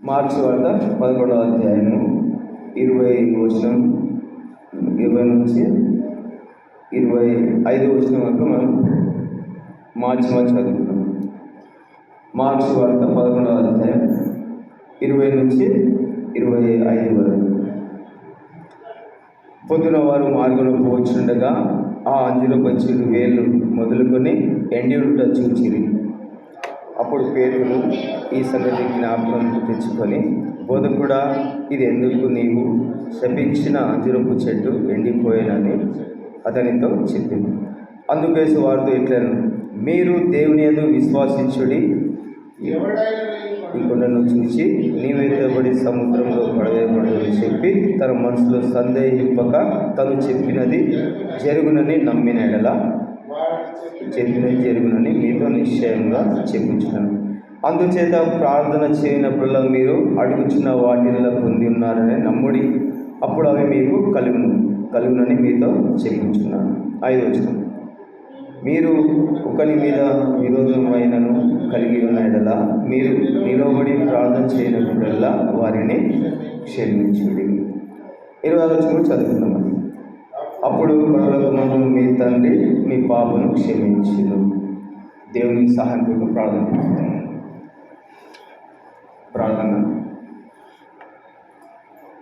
Marks వార్త 11వ అధ్యాయము 20 నుంచి 25 వరకు మనం మార్చి చదువుతున్నాం. మార్క్స్ వార్త 11వ అధ్యాయం 20 నుంచి 25 వరకు. పొద్దున వారు మార్గంలో పోవచ్చుండగా ఆ అంజూరపు చెట్టు వేళ్ళు మొదలుకొని ఎండి ఉంట చూచిరి. అప్పుడు పేతురు ఈ సంగతి జ్ఞాపకం తెచ్చుకొని, బోధకుడా, ఇది ఎందుకు నీవు శపించిన అంజూరపు చెట్టు ఎండిపోయేనని అతనితో చెప్పింది. అందుకేసి వారితో ఇట్లను, మీరు దేవుని యందు విశ్వాసించుడి. ఈ కొండను చూసి నీవెత్తబడి సముద్రంలో పడవేయబడని చెప్పి తన మనసులో సందేహింపక తను చెప్పినది జరుగునని నమ్మిన ఎడల జరుగునని మీతో నిశ్చయంగా చెప్పుచున్నాను. అందుచేత ప్రార్థన చేయనప్పుడల్లా మీరు అడుగుచున్న వాటిల్లో పొంది ఉన్నారని నమ్ముడి, అప్పుడు అవి మీకు కలుగునని మీతో చెప్పుచున్నాను. 5వ వచనం, మీరు ఒకరి మీద విరోధమైనను కలిగి ఉన్న ఎడల మీరు నిలబడి ప్రార్థన చేయనప్పుడల్లా వారిని క్షమించుడి. 20వ వచనం చదువుతున్నాం. అప్పుడు పరలోకమందు మీ తండ్రి మీ పాపను క్షమించును. దేవుని సహాయం కోసం ప్రార్థన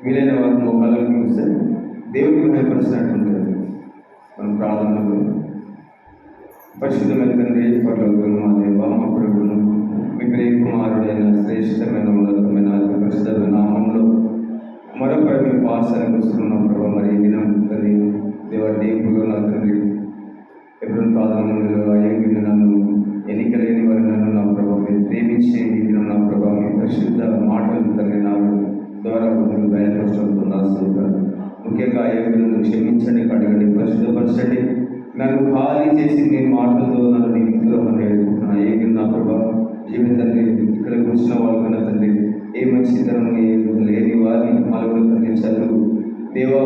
వీలైన వారి మోకాళ్ళకు చూస్తే దేవుడికి భయపరిచినట్టుంటుంది. మన ప్రార్థనలు పరిశుద్ధమైన తండ్రి, పరలోకము మా దేవ, మా ప్రభువును మీ ప్రియ కుమారుడైన శ్రేష్టమైన ఉన్నతమైన పరిశుద్ధమైన నామంలో మరొక మీ పాఠశాలకు వస్తున్నాం ప్రభావ. మరి ఈ దినం తండ్రి దేవ డేపులో నా తండ్రి ఎప్పుడు ప్రాధాన్యంలో అయ్యేది నన్ను ఎన్నికలేని వారి నన్ను నా ప్రభావ మీరు ప్రేమించే ఈ దినం నా ప్రభావ మీ పరిశుద్ధ మాటలు తండ్రి నా ద్వారా మీరు బయలుపరుస్తున్నారు. ముఖ్యంగా అయ్యేను క్షమించండి, కడగండి, పరిశుద్ధపరచండి. నన్ను ఖాళీ చేసి మీ మాటలతో నన్ను నిమిత్తులను ఎదుర్కొంటున్నా. ఏమి నా ప్రభావ జీవితండి ఇక్కడ కూర్చున్న వాళ్ళకున్న తండ్రి ఏ మంచితనం లేని వారిని మరొక తండ్రి చదువు దేవా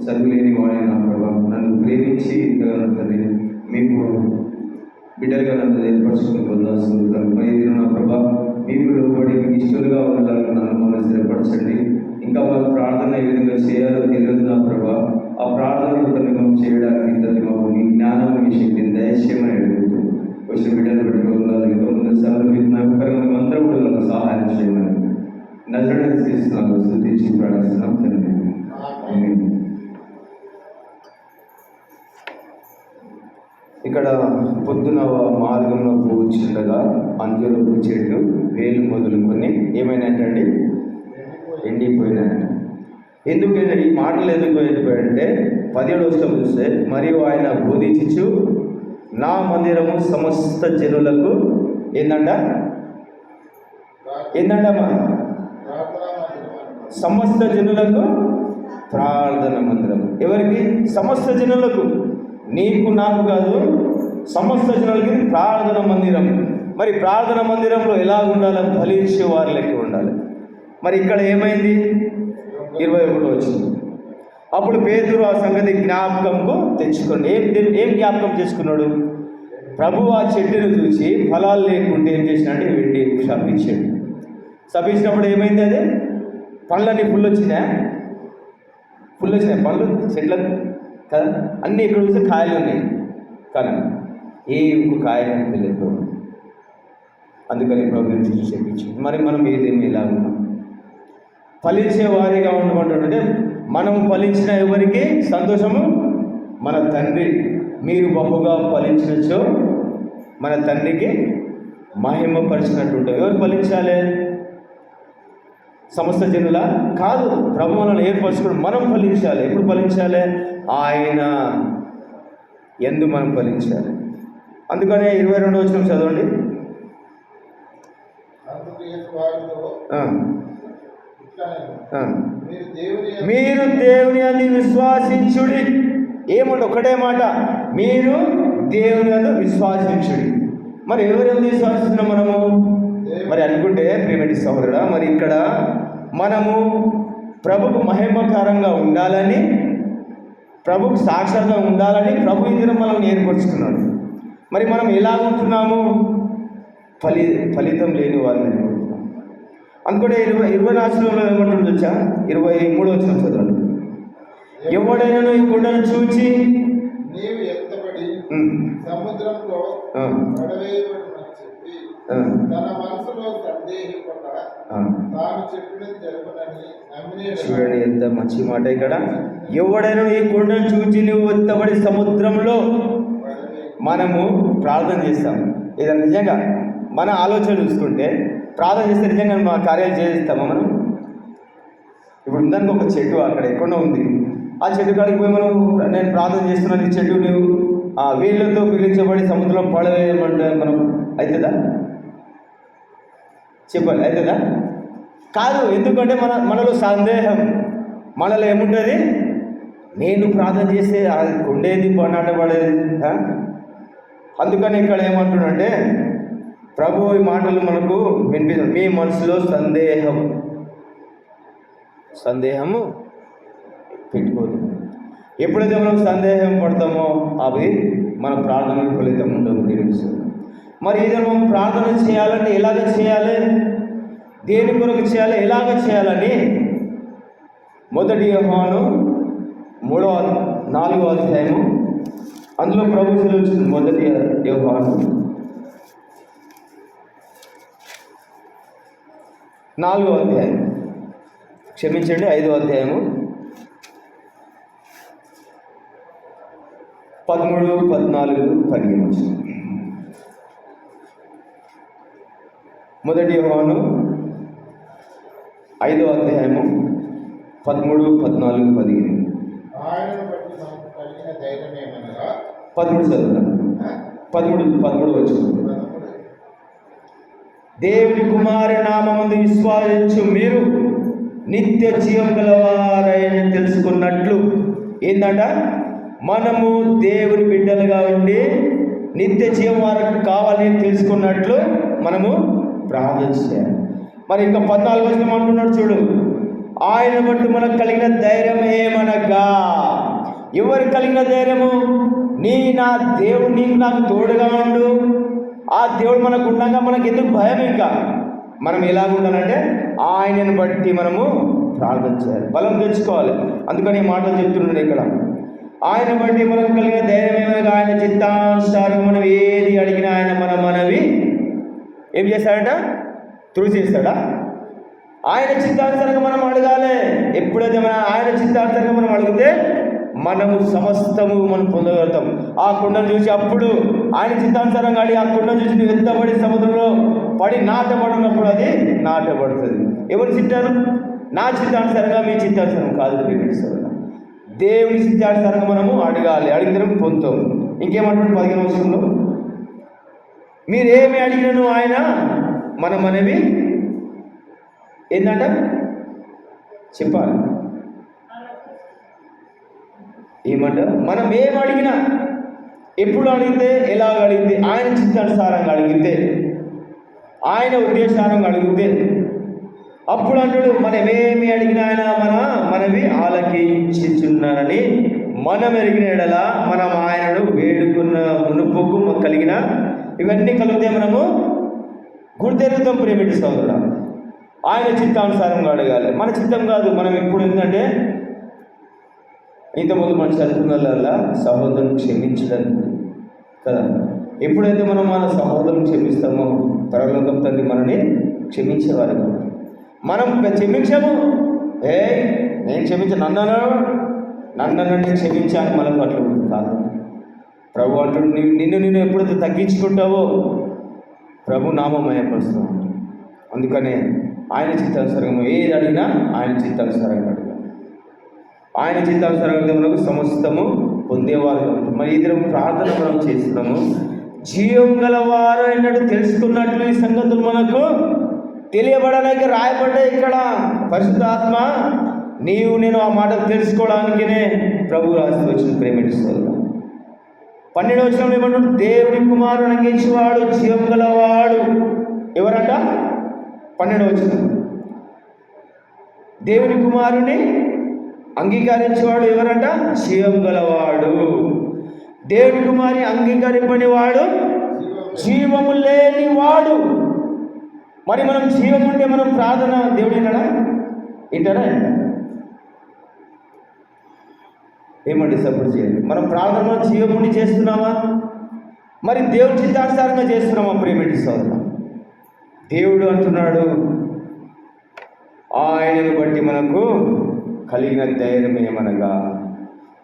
చదువు లేని వాడిని నా ప్రభావ నన్ను ప్రేమించి తండ్రి మీకు బిడ్డలుగా నన్ను ఏర్పరచుకుని పొందాల్సింది నా ప్రభావ. మీకు లోబడి ఇష్టలుగా ఉండాలని నన్ను మమ్మల్ని స్థిరపరచండి. ఇంకా వాళ్ళ ప్రార్థన ఏ విధంగా చేయాలో తెలియదు నా ప్రభావ. ఆ ప్రార్థనలు తల్లి మేము చేయడానికి తల్లి మాకు మీ జ్ఞానం మీ శక్తిని దయచేయమని అడుగుతూ వచ్చిన బిడ్డలు పెట్టుకోవాలి. ఇంకా ముందు సార్లు మీకు నమ్మకంగా అందరూ కూడా నాకు సహాయం చేయమని నజరేయుడైన యేసునామములో స్తుతించి ప్రార్థిస్తున్నాం తండ్రి. ఆమేన్. ఇక్కడ పొద్దున మార్గంలో పోవచ్చుండగా అంజూరపు చెట్టు వేలు మొదలుకొని ఏమైనాయంటే ఎండిపోయినాయంట. ఎందుకంటే ఈ మాటలు ఎందుకు ఎండిపోయాయంటే 17వ వచనం చూస్తే, మరియు ఆయన బోధించుచు నా మందిరము సమస్త జనులకు ఏందంటమ్మా సమస్త జనులకు ప్రార్థన మందిరం. ఎవరికి? సమస్త జనులకు, నీకు నాకు కాదు, సమస్త జనులకి ప్రార్థన మందిరం. మరి ప్రార్థన మందిరంలో ఎలా ఉండాలి? ఫలించే వారి లెక్క ఉండాలి. మరి ఇక్కడ ఏమైంది? 21 వచ్చింది. అప్పుడు పేతురు ఆ సంగతి జ్ఞాపకంకు తెచ్చుకోండి. ఏం జ్ఞాపకం చేసుకున్నాడు? ప్రభు ఆ చెట్టును చూసి ఫలాలు లేకుంటే ఏం చేసినంటే వెండి శపించాడు. శపించినప్పుడు ఏమైంది? అదే పండ్లన్నీ ఫుల్ వచ్చినాయి పండ్లు చెట్లకు కదా, అన్నీ ఇక్కడ చూస్తే కాయలు ఉన్నాయి కానీ ఏ కాయలు తెలియదు. అందుకని ప్రభు చెప్పించింది. మరి మనం ఏదేమి ఎలా ఉన్నాం? ఫలించే వారిగా ఉండమంటుంటే మనం ఫలించిన ఎవరికి సంతోషము? మన తండ్రి. మీరు బహుగా ఫలించచ్చో మన తండ్రికి మహిమపరిచినట్టు. ఎవరు ఫలించాలి? సమస్త జనుల కాదు, ప్రభు మనల్ని ఏర్పరచుకోవడం. మనం ఫలించాలి. ఎప్పుడు ఫలించాలి? ఆయన యందు మనం ఫలించాలి. అందుకనే 22వ వచనం చదవండి. మీరు దేవుని యందు విశ్వాసించుడి. ఏమంటే ఒకటే మాట, మీరు దేవుని యందు విశ్వాసించుడి. మరి ఎవరు యందు విశ్వాసిస్తున్నాం మనము? మరి అనుకుంటే ప్రియమైన సహోదరుడా, మరి ఇక్కడ మనము ప్రభుకు మహిమకరంగా ఉండాలని, ప్రభుకు సాక్షాత్గా ఉండాలని ప్రభు ఈ దినం మనం ఏర్పరుచుకున్నాడు. మరి మనం ఎలా ఉంటున్నాము? ఫలితం లేని వాళ్ళని. అనుకుంటే 20 ఏమంటుంది వచ్చా? 23 వచ్చిన చదవండి. ఎవడైనా ఈ కొండను చూచి నీవు ఎత్తబడి సముద్రంలో పడవేయబడినని చెప్పి తన మనసులో సందేహింపక తాను చెప్పినది జరుగునని నమ్మిన. చూడండి ఎంత మంచి మాట ఇక్కడ. ఎవడైనా ఈ కొండను చూచి నువ్వు ఎత్తబడి సముద్రంలో. మనము ప్రార్థన చేస్తాం. ఇది నిజంగా మన ఆలోచన చూసుకుంటే ప్రార్థన చేస్తే నిజంగా మా కార్యాలు చేస్తామా మనం? ఇప్పుడు ఉందానికి ఒక చెట్టు అక్కడ ఎక్కడో ఉంది. ఆ చెట్టు కాడికి పోయి మనం నేను ప్రార్థన చేస్తున్నాను, ఈ చెట్టు నువ్వు ఆ వీళ్ళతో పిలిచబడి సముద్రంలో పడవేయమంటే మనం అవుతుందా? చెప్పాలి, అవుతుందా? కాదు. ఎందుకంటే మనలో సందేహం, మనలో ఏముంటుంది? నేను ప్రార్థన చేస్తే అది కొండేది నాటపడేది. అందుకని ఇక్కడ ఏమంటున్నాడంటే ప్రభు ఈ మాటలు మనకు వినిపిస్తుంది. మీ మనసులో సందేహము పెట్టుకోదు. ఎప్పుడైతే మనం సందేహం పడతామో అవి మన ప్రార్థనకు ఫలితం ఉండవు. మరి ఏదైనా మనం ప్రార్థన చేయాలంటే ఎలాగ చేయాలి, దేని కొరకు చేయాలి, ఎలాగ చేయాలని 1 యోహాను 4వ అధ్యాయము అందులో ప్రభు సెలవిస్తుంది. 1 యోహాను 4వ అధ్యాయం, క్షమించండి 5వ అధ్యాయము 13, 14, 15. 1 యోహాను 5వ అధ్యాయము 13, 14, 15. ఆయనను బట్టి మనకు కలిగిన ధైర్యం ఏమనగా 13 చదువుతాను. 13 వచ్చింది. దేవుని కుమారి నామముందు విశ్వాసించు మీరు నిత్య జీవం గలవారైన తెలుసుకున్నట్లు. ఏందంట? మనము దేవుని బిడ్డలుగా ఉండి నిత్య జీవం వారికి కావాలని తెలుసుకున్నట్లు మనము ప్రార్థన చేయాలి. మరి ఇంకా 14 వచనం అంటున్నాడు చూడు. ఆయన బట్టి మనకు కలిగిన ధైర్యం ఏమనగా. ఎవరికి కలిగిన ధైర్యము? నా దేవుడు నీకు నాకు తోడుగా ఉండు. ఆ దేవుడు మనకు ఉండగా మనకు ఎందుకు భయం? ఇంకా మనం ఎలాగ ఉండాలంటే ఆయనను బట్టి మనము ప్రార్థన చేయాలి, బలం తెచ్చుకోవాలి. అందుకని ఈ మాటలు చెప్తున్నాడు ఇక్కడ. ఆయన బట్టి మనకు కలిగిన ధైర్యం ఏమనగా ఆయన చిత్తానుసారం మనం ఏది అడిగినా ఆయన మనవి ఏం చేస్తాడంట? తుడిచేస్తాడా? ఆయన చిత్తానుసారంగా మనం అడగాలి. ఎప్పుడైతే ఆయన చిత్తానుసారంగా మనం అడిగితే మనము సమస్తము మనం పొందగలుగుతాం. ఆ కుండను చూసి అప్పుడు ఆయన చిత్తానుసారంగా అడిగి ఆ కుండను చూసి నువ్వు ఎత్తబడి సముద్రంలో పడి నాటబడినప్పుడు అది నాటబడుతుంది. ఎవరు చిత్తాను? నా చిత్తానుసారంగా, మీ చిత్తానుసారం కాదు. దేవుని చిత్తానుసారంగా మనము అడగాలి. అడిగితే పొందుతాం. ఇంకేమంటున్నాడు 15వ వచనంలో? మీరేమి అడిగినను ఆయన మనవి ఏంటంట చెప్పాలి. ఏమంట? మనం ఏం అడిగినా, ఎప్పుడు అడిగితే, ఎలాగ అడిగితే, ఆయన చిత్తానుసారంగా అడిగితే, ఆయన ఉద్దేశానంగా అడిగితే అప్పుడు అంటాడు మనమేమి అడిగినా ఆయన మనవి ఆలకించుచున్నారని. మనం ఎరిగిన ఎడల మనం ఆయనను వేడుకున్న మునుపుకు కలిగిన ఇవన్నీ కలిగితే మనము గుర్తెరుగుతాం. ప్రేమిటి సోదరుడా, ఆయన చిత్తానుసారంగా అడగాలి, మన చిత్తం కాదు. మనం ఎప్పుడు ఏంటంటే ఇంతకుముందు మన చదువుల సహోదరుని క్షమించడం కదా. ఎప్పుడైతే మనం మన సహోదరుని క్షమిస్తామో పరలోకం తండ్రి మనని క్షమించేవారు. మనం క్షమించాము, నేను క్షమించాను, నన్ను క్షమించాను మనకు అట్లా కాదు. ప్రభు అంటాడు నిన్ను ఎప్పుడైతే తగ్గించుకుంటావో ప్రభు నామమయపరుస్తాం. అందుకనే ఆయన చిత్తానుసారంగా ఏది అడిగినా ఆయన చిత్తానుసారంగా అడిగాలి. ఆయన చిత్తానుసారంగా మనకు సమస్తము పొందేవారు. మరి ఇద్దరు ప్రార్థన మనం చేస్తున్నాము. జీవం గలవారు అన్నట్టు తెలుసుకున్నట్లు ఈ సంగతులు మనకు తెలియబడడానికి రాయబడ్డాయి ఇక్కడ. పరిశుద్ధాత్మ నీవు నేను ఆ మాట తెలుసుకోవడానికినే ప్రభు రాసి వచ్చిన ప్రేమిస్తారు. 12వ వచనంలో ఏమంటాడు? దేవుని కుమారుని అంగీకరించేవాడు జీవం గలవాడు. ఎవరంట? 12వ వచనం. దేవుని కుమారుని అంగీకరించేవాడు ఎవరంట? జీవం గలవాడు. దేవుని కుమారుని అంగీకరింపని వాడు జీవము లేని వాడు. మరి మనం జీవం ఉంటే మనం ప్రార్థన దేవుడు వింటాడా? వింటాడా? ఏమండి సపోర్ట్ చేయండి. మనం ప్రార్థన జీవం ఉండి చేస్తున్నామా? మరి దేవుడి చిత్తానుసారంగా చేస్తున్నామా? ప్రేమటి సోదరుడు, దేవుడు అంటున్నాడు, ఆయనను బట్టి మనకు కలిగిన ధైర్యం ఏమనగా,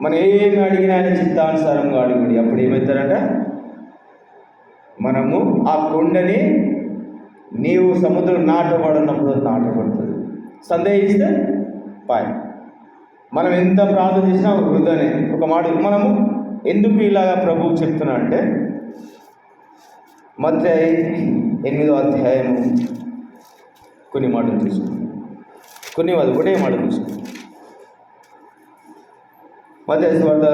మనం ఏమి అడిగినా ఆయన చిత్తానుసారంగా అడుగుడి. అప్పుడు ఏమవుతారంట? మనము ఆ కొండని నీవు సముద్రం నాటబడినప్పుడు నాటబడుతుంది. సందేహిస్తే పాయ్. మనం ఎంత ప్రార్థన చేసినా వృధానే. ఒక మాట మనము ఎందుకు ఇలాగా ప్రభువు చెప్తున్నా అంటే, మత్తయి 8వ అధ్యాయము కొన్ని మాటలు తీసుకుంటాం, కొన్ని ఒకటే మాట తీసుకుంటాం. మత్తయి సువార్త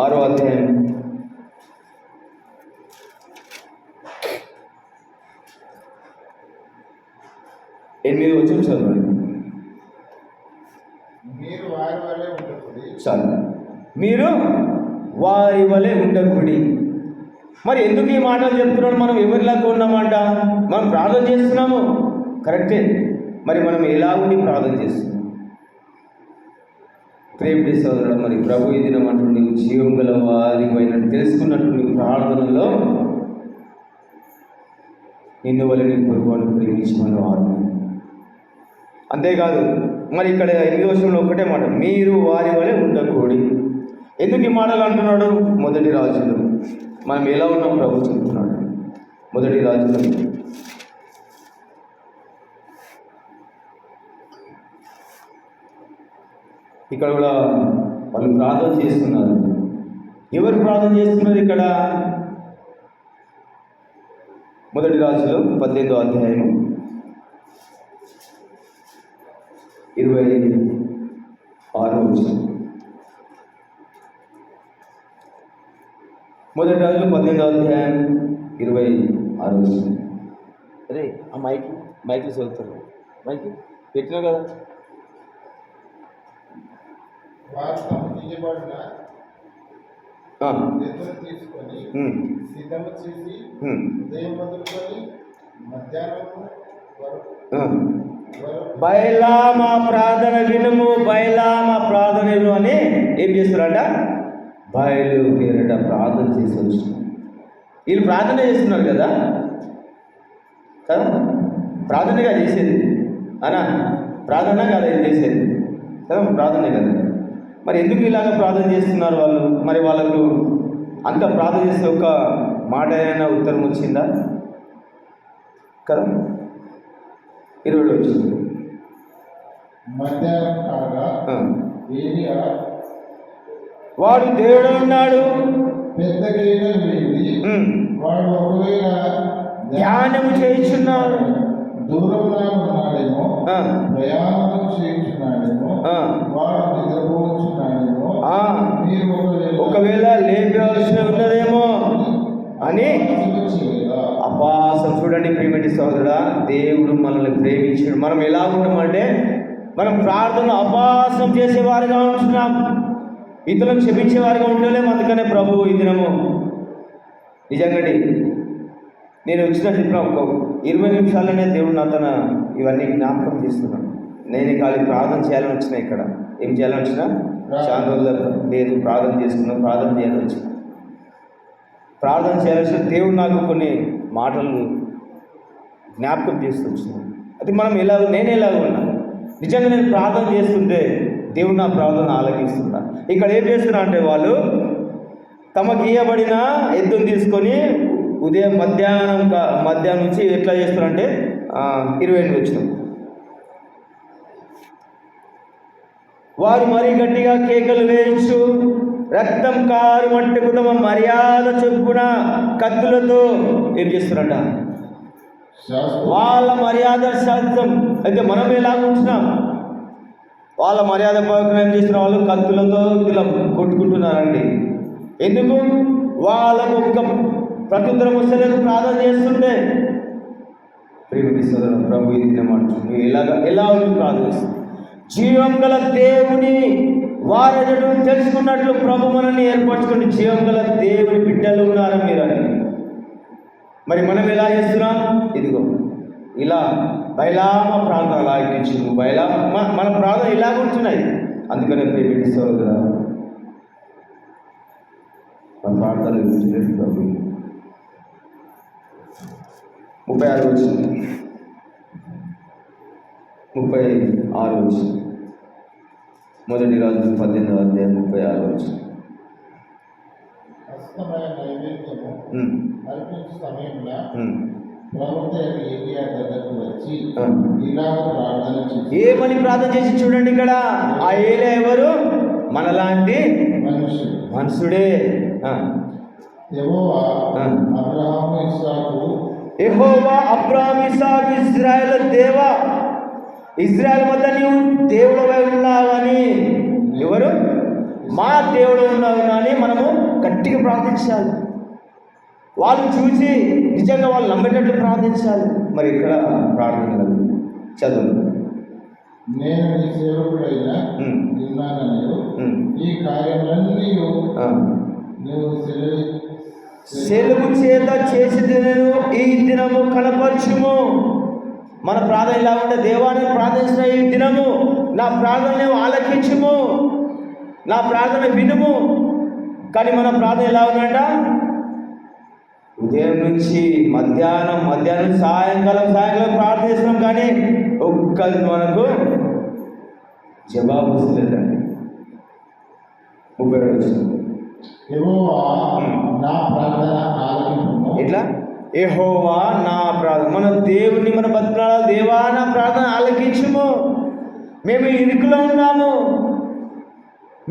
6వ అధ్యాయం 8వ వచనం చదవండి. మీరు వారి వలె ఉండకుడి. చాలు. మీరు వారి వలె ఉండకుడి. మరి ఎందుకు ఈ మాటలు చెప్తున్నాడు? మనం ఎవరిలాగా ఉన్నామంట? మనం ప్రార్థన చేస్తున్నాము, కరెక్టే. మరి మనం ఎలా ఉండి ప్రార్థన చేస్తున్నాం? ప్రేమ సోదరుడు, మరి ప్రభు ఈ దినం అంటూ నీవు జీవం గల వారి అయినట్టు తెలుసుకున్నట్టు నీ ప్రార్థనలో నిన్ను వల్ల నీ పొరుగువాడు ప్రేమించమని వారు. అంతేకాదు, మరి ఇక్కడ 8వ వచనంలో ఒకటే మాట, మీరు వారి వలె ఉండకూడి. ఎందుకు ఈ మాటలు అంటున్నాడు? మొదటి రాజులు మనం ఎలా ఉన్నాం ప్రభు చెప్తున్నాడు. మొదటి రాజులు ఇక్కడ కూడా వాళ్ళు ప్రార్థన చేస్తున్నారు. ఎవరు ప్రార్థన చేస్తున్నారు ఇక్కడ? మొదటి రాజులు 18వ అధ్యాయము 26వ వచనం. మొదటి రాజులు 18వ అధ్యాయం 26వ వచనం. అరే ఆ మైక్లు చదువుతారు, మైక్ పెట్టినా కదా. వారు తమ తీయబడిన ఎద్దును తీసుకొని సిద్ధము చేసి ఉదయం మొదలుకొని మధ్యాహ్నము వరకు బయలా మా ప్రార్థన వినుము, బయలా మా ప్రార్థన విను అని ఏం చేస్తున్నారట? బయలు పేరట ప్రార్థన చేసి వచ్చినారు. వీళ్ళు ప్రార్థన చేస్తున్నారు కదా, ప్రార్థనగా చేసేది అనా? ప్రార్థన కదా ఏం చేసేది కదా, ప్రార్థనే కదా. మరి ఎందుకు ఇలాగ ప్రార్థన చేస్తున్నారు వాళ్ళు? మరి వాళ్ళకు అంత ప్రార్థన చేస్తే ఒక మాట అయినా ఉత్తరం వచ్చిందా కదా? 20 వచ్చింది. మధ్యాహ్నం కాగా ఏలియా వాడు దేవుడు ఉన్నాడు పెద్ద గేదెలు వేడి వాడు ఒకవేళ ధ్యానము చేయించున్నాడు, దూరంగా ఉన్నాడేమో, ప్రయాణం చేయించున్నాడేమో, వాడు నిద్రపోతున్నాడేమో, మీరు ఒకవేళ లేపవలసి ఉన్నదేమో అని అపాసం. చూడండి ప్రియమైన సోదరుడా, దేవుడు మనల్ని ప్రేమించాడు. మనం ఎలా ఉన్నామంటే, మనం ప్రార్థన అపాసం చేసేవారిగా ఉంటున్నాం, ఇతరులను క్షమించేవారిగా ఉండలేము. అందుకనే ప్రభు ఈ దినము నిజంగానే నేను వచ్చిన చెప్పిన ఒక 20 నిమిషాలనే దేవుడు నాతన ఇవన్నీ జ్ఞాపకం చేస్తున్నాను. నేను ఖాళీ ప్రార్థన చేయాలని వచ్చినా, ఇక్కడ ఏం చేయాలని వచ్చినా చాలా రోజుల లేదు, ప్రార్థన చేసుకున్నాను, ప్రార్థన చేయాలని వచ్చిన. ప్రార్థన చేయాల్సిన దేవుడు నాకు కొన్ని మాటలు జ్ఞాపకం చేస్తూ వచ్చినాను. అది మనం నేను ఎలాగ ఉన్నాను. నిజంగా నేను ప్రార్థన చేస్తుంటే దేవుడు నా ప్రార్థన ఆలకిస్తున్నా. ఇక్కడ ఏం చేస్తున్నా అంటే, వాళ్ళు తమ గీయబడిన ఎద్దును తీసుకొని ఉదయం మధ్యాహ్నం నుంచి ఎట్లా చేస్తున్నారంటే 28 వచ్చిన వారు మరీ గట్టిగా కేకలు వేయించు, రక్తం కారు మట్టుకు తమ మర్యాద చెప్పున కత్తులతో ఏం చేస్తున్నారంట? వాళ్ళ మర్యాద శాస్త్రం. అయితే మనం ఎలాగుంటున్నాం? వాళ్ళ మర్యాద ప్రకారం ఏం చేస్తున్న వాళ్ళు కత్తులతో ఇలా కొట్టుకుంటున్నారండి. ఎందుకు? వాళ్ళకు ఒక్క ప్రత్యుత్తరం వస్తలేదు ప్రార్థన చేస్తుంటే. ప్రేమిటి సోదరుడు, ప్రభు ఇది మాట నువ్వు ఎలా ఉండి ప్రార్థన చేస్తావు? జీవం గల దేవుని వారెన్నడూ తెలుసుకున్నట్లు ప్రభు మనల్ని ఏర్పరచుకుని జీవం గల దేవుని బిడ్డలు ఉన్నారు మీరని. మరి మనం ఎలా చేస్తున్నాం? ఇదిగో ఇలా బయలామ ప్రార్థన అలా ఎక్కించు మన ప్రార్థన ఇలా ఉంటున్నాయి. అందుకనే ప్రేమిటి సోదర మన ప్రార్థనలు గుర్తులేదు ప్రభు. 36 వచ్చింది, 36 వచ్చింది. మొదటి రాజు 18వ అధ్యాయం 36 వచ్చింది. అస్తమయ నైవేద్యము అర్పించు సమయంలో ప్రవక్త ఏలియా దగ్గరకు వచ్చి ఇలా ప్రార్థన చేసి, ఏమని ప్రార్థన చేసి చూడండి ఇక్కడ. ఆ ఏలియా ఎవరు? మనలాంటి మనుషుడే. యెహోవా అబ్రహాము ఇస్సాకు ఇజ్రాయేలు దేవా, ఇజ్రాయేల్ మధ్య నీవు దేవుడవై ఉన్నావని. ఎవరు? మా దేవుడు ఉన్నావు అని మనము గట్టిగా ప్రార్థించాలి. వాళ్ళు చూసి నిజంగా వాళ్ళు నమ్మేటట్లు ప్రార్థించాలి. మరి ఇక్కడ ప్రార్థన చదువు. నేను నీ సేవకుడైన విన్నానని ఈ కార్యములన్నీ నువ్వు సెలవు చేత చేసి ఈ దినము కనపరచుము. మన ప్రార్థన ఇలా ఉంటే, దేవాన్ని ప్రార్థించిన ఈ దినము నా ప్రార్థన ఆలకించుము, నా ప్రార్థన వినుము. కానీ మన ప్రార్థన ఎలా ఉందంట? ఉదయం నుంచి మధ్యాహ్నం సాయంకాలం ప్రార్థిస్తున్నాం, కానీ ఒక్కది మనకు జవాబు వస్తలేదండి. 32 వచ్చింది. ఎట్లా? యెహోవా నా ప్రార్థన, మన దేవుని మన బతుకులాడాలి. దేవా నా ప్రార్థన ఆలకించుము. మేము ఇరుకులో ఉన్నాము,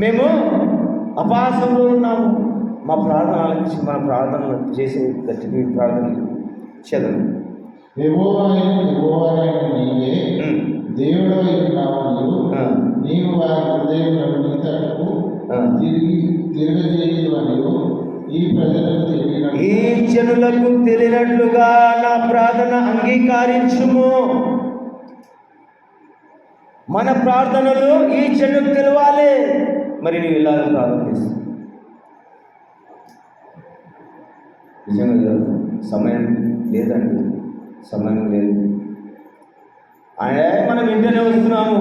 మేము అపాసంలో ఉన్నాము. మా ప్రార్థన ఆలకించి మన ప్రార్థనలు చేసే గట్టి ప్రార్థన చదువు. దేవుడు నీవు వారి హృదయంలో నీ తట్టుకు తిరగజేయు ఈ జనులకు తెలియనట్లుగా నా ప్రార్థన అంగీకరించుము. మన ప్రార్థనలు ఈ జనులకు తెలవాలి. మరి నువ్వు ఇలా ప్రార్థన చేస్తావు. నిజంగా సమయం లేదండి, సమయం లేదు. మనం ఇంటనే వస్తున్నాము,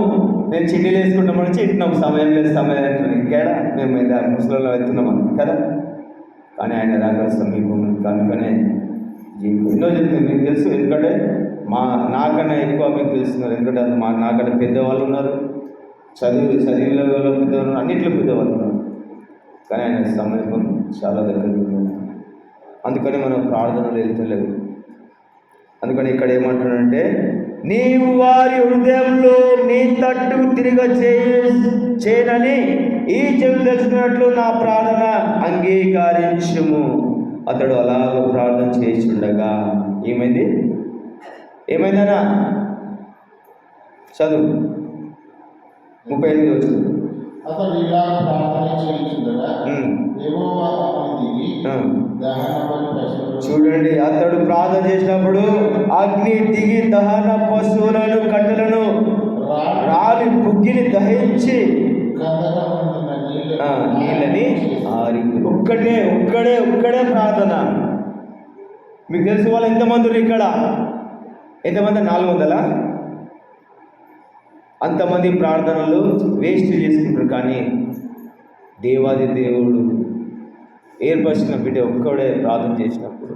నేను చిన్నీలు వేసుకుంటామని తింటున్నాం. సమయం లేదు, సమయం అంటున్నాం. ఇంకేడా మేము ముసలిలో వెళ్తున్నాం కదా. కానీ ఆయన రాక సమీపం కనుకనే ఎన్నో చెప్తుంది. మీకు తెలుసు, ఎందుకంటే నాకన్నా ఎక్కువ మీకు తెలుస్తున్నారు. ఎందుకంటే నాకన్నా పెద్దవాళ్ళు ఉన్నారు, చదివిలో పెద్దవాళ్ళు, అన్నింటిలో పెద్దవాళ్ళు ఉన్నారు. కానీ ఆయన సమీపం చాలా దగ్గర ఉన్నారు. అందుకని మనం ప్రార్థనలు వెళ్తలేవు. అందుకని ఇక్కడ ఏమంటున్నాడంటే, నీవు వారి హృదయంలో నీ తట్టు చేయనని ఈ చెవులు తెలుసుకున్నట్లు నా ప్రార్థన అంగీకరించుము. అతడు అలాగ ప్రార్థన చేస్తుండగా ఏమైందనా చదువు. 38 వచ్చింది. అతడు ఇలా ప్రార్థన చేయించుండగా చూడండి, అతడు ప్రార్థన చేసినప్పుడు అగ్ని దిగి దహన పశువులను కట్టెలను రాలి బుగ్గిని దహించి నీళ్ళని ఒక్కడే ప్రార్థన. మీకు తెలుసు వాళ్ళు ఎంతమంది ఇక్కడ? ఎంతమంది? 400. అంతమంది ప్రార్థనలు వేస్ట్ చేసుకుంటారు. కానీ దేవాది దేవుడు ఏర్పరిచిన బిడ్డ ఒక్కడే ప్రార్థన చేసినప్పుడు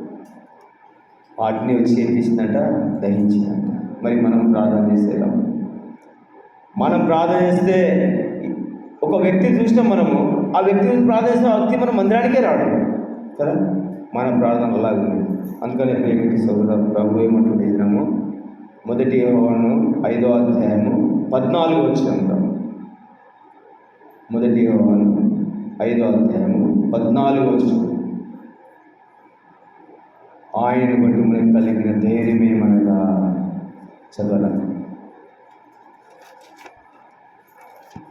వాటిని వచ్చి ఏం చేసిందంట? దహించిందంట. మరి మనం ప్రార్థన చేసేలా? మనం ప్రార్థన చేస్తే ఒక వ్యక్తి చూసినాం మనము, ఆ వ్యక్తి ప్రార్థన చేసిన వ్యక్తి మన మందిరానికే రాడు కదా. మన ప్రార్థన అలాగే ఉంది. అందుకని ప్రేమికి సోదర ప్రభు ఏమంటుంది దినము 1 యోహాను 5వ అధ్యాయము 14 వచ్చిన 1 యోహాను 5వ అధ్యాయము 14 వచ్చిన, ఆయన బట్టి మనకు కలిగిన ధైర్యం ఏమనగా చదవాల.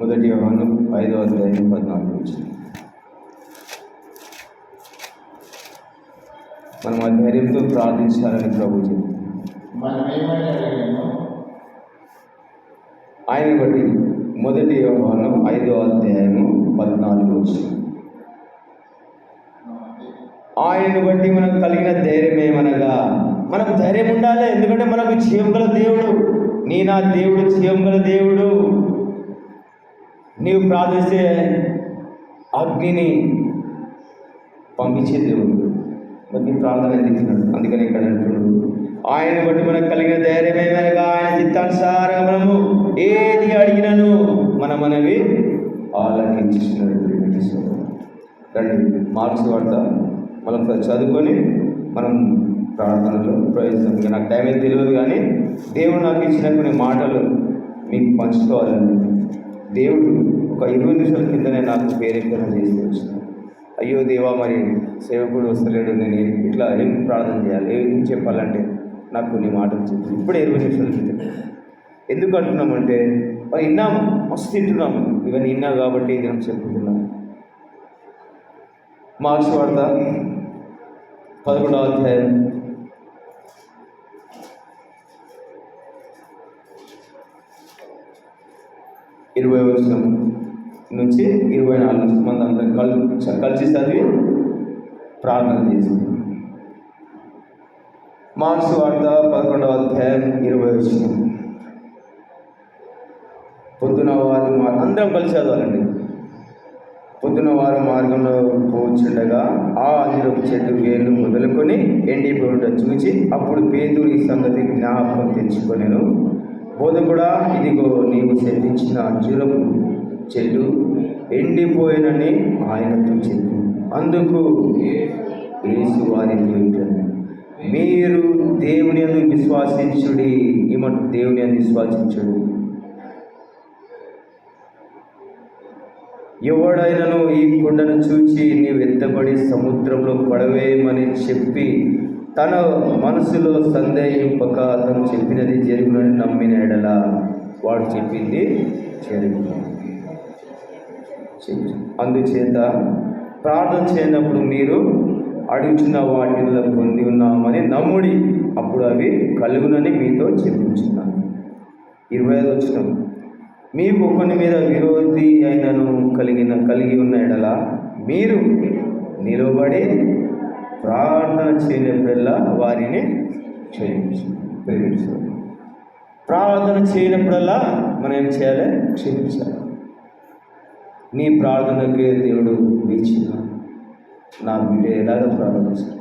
1 యోహాను 5వ అధ్యాయం 14 వచ్చిన. మనం ఆ ధైర్యంతో ప్రార్థించాలని ప్రభు చెప్తాం. ఆయన బట్టి మొదటి యోహాను 5:14. ఆయనను బట్టి మనకు కలిగిన ధైర్యం ఏమనగా, మనకు ధైర్యం ఉండాలి. ఎందుకంటే మనకు జీవం గల దేవుడు, నా దేవుడు జీవం గల దేవుడు. నీవు ప్రార్థిస్తే అగ్నిని పంపించే దేవుడు. మరి నీ ప్రార్థన ఎందుకున్నాడు? అందుకని ఇక్కడ అంటున్నాడు, ఆయన బట్టి మనకు కలిగిన ధైర్యం ఏమనగా ఆయన చిత్తానుసారంగా మనము ఏది అడిగినను మనవి ఆలకించున్నాడు. రండి మార్క్స్ వార్త మనం చదువుకొని మనం ప్రార్థనలో ప్రవేశం. నాకు టైం అయితే తెలియదు, కానీ దేవుడు నాకు ఇచ్చిన కొన్ని మాటలు మీకు పంచుకోవాలని దేవుడు ఒక 20 నిమిషాల కిందనే నాకు ప్రేరేపణ చేసి వచ్చినాను. అయ్యో దేవా, మరి సేవకుడు వస్తలేడు, నేను ఇట్లా ఏం ప్రార్థన చేయాలి, ఏం చెప్పాలంటే నాకు కొన్ని మాటలు చెప్పి ఇప్పుడే 20 నిమిషాల క్రితం. ఎందుకు అంటున్నామంటే మరి విన్నాము, మస్తు తింటున్నాము, ఇవన్నీ విన్నా కాబట్టి ఇది నేను చెప్పుకుంటున్నాను. మార్క్స్ వార్త 11వ అధ్యాయం 20వ నుంచి 24 మంది అందరం కలిసి చదివి ప్రార్థన చేసింది. మార్క్స్ వార్త 11వ అధ్యాయం 20వ. పొద్దున వారు అందరం కలిసి చదవాలండి. పొద్దున వారు మార్గంలో పోచుండగా ఆ అంజూరపు చెట్టు వేళ్ళు మొదలుకొని ఎండిపోవట చూచి అప్పుడు పేతురు ఈ సంగతి జ్ఞాపకం తెచ్చుకొనెను. బోధకుడా, ఇదిగో నీవు శపించిన అంజూరపు చెట్టు ఎండిపోయినని ఆయనతో చెప్పి, అందుకు యేసు వారితో, మీరు దేవుని యందు విశ్వాసించుడి. ఈమటు దేవుని యందు విశ్వాసించుడు. ఎవడైనను ఈ కొండను చూచి నీవు ఎత్తబడి సముద్రంలో పడవేయమని చెప్పి తన మనసులో సందేహింపక అతను చెప్పినది జరుగునని నమ్మిన ఎడల వాడు చెప్పింది జరుగును. అందుచేత ప్రార్థన చేయనప్పుడు మీరు అడుగుచున్న వాటిలో పొంది ఉన్నామని నమ్ముడి, అప్పుడు అవి కలుగునని మీతో చెప్పుచున్నాను. 25వ వచనం, మీకు ఒకని మీద విరోధి అయినను కలిగి ఉన్న ఎడల మీరు నిలబడి ప్రార్థన చేయనప్పుడల్లా వారిని క్షమించాలి. ప్రార్థన చేయనప్పుడల్లా మనం ఏం చేయాలి? క్షమించాలి. నీ ప్రార్థనకే దేవుడు వీచిన నా బిడ్డ ఎలాగ ప్రార్థించాలి.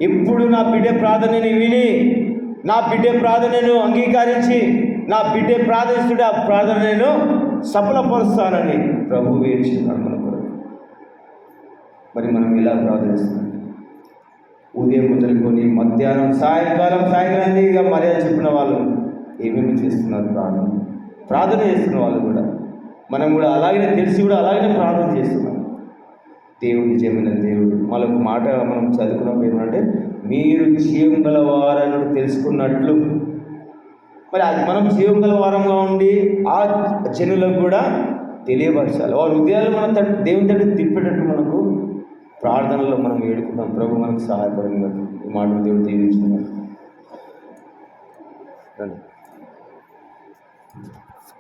ఇప్పుడు నా బిడ్డ ప్రార్థనని విని, నా బిడ్డ ప్రార్థనను అంగీకరించి, నా బిడ్డ ప్రార్థిస్తుంటే ఆ ప్రార్థన నేను సఫలపరుస్తానని ప్రభు వేర్చున్నాడు మన కొరకు. మరి మనం ఎలా ప్రార్థిస్తున్నాం? ఉదయం మొదలుకొని మధ్యాహ్నం సాయంకాలం ఇక మర్యాద చెప్పిన వాళ్ళు ఏమేమి చేస్తున్నారు? ప్రార్థన చేస్తున్న వాళ్ళు కూడా, మనం కూడా అలాగనే తెలిసి కూడా అలాగనే ప్రార్థన చేస్తున్నాం. దేవుడు నిజమైన దేవుడు. మనకు మాట మనం చదువుకున్నప్పుడు ఏమంటే, మీరు జీవం గల వారని తెలుసుకున్నట్లు. మరి మనం జీవం గల వారంగా ఉండి ఆ జనులకు కూడా తెలియపరచాలి. వారి హృదయాలు మనం దేవుని తట్టు తిప్పేటట్టు మనకు ప్రార్థనలో మనం వేడుకున్నాం. ప్రభు మనకు సహాయపడింది. ఈ మాటలు దేవుడు దీవించుకున్నాడు.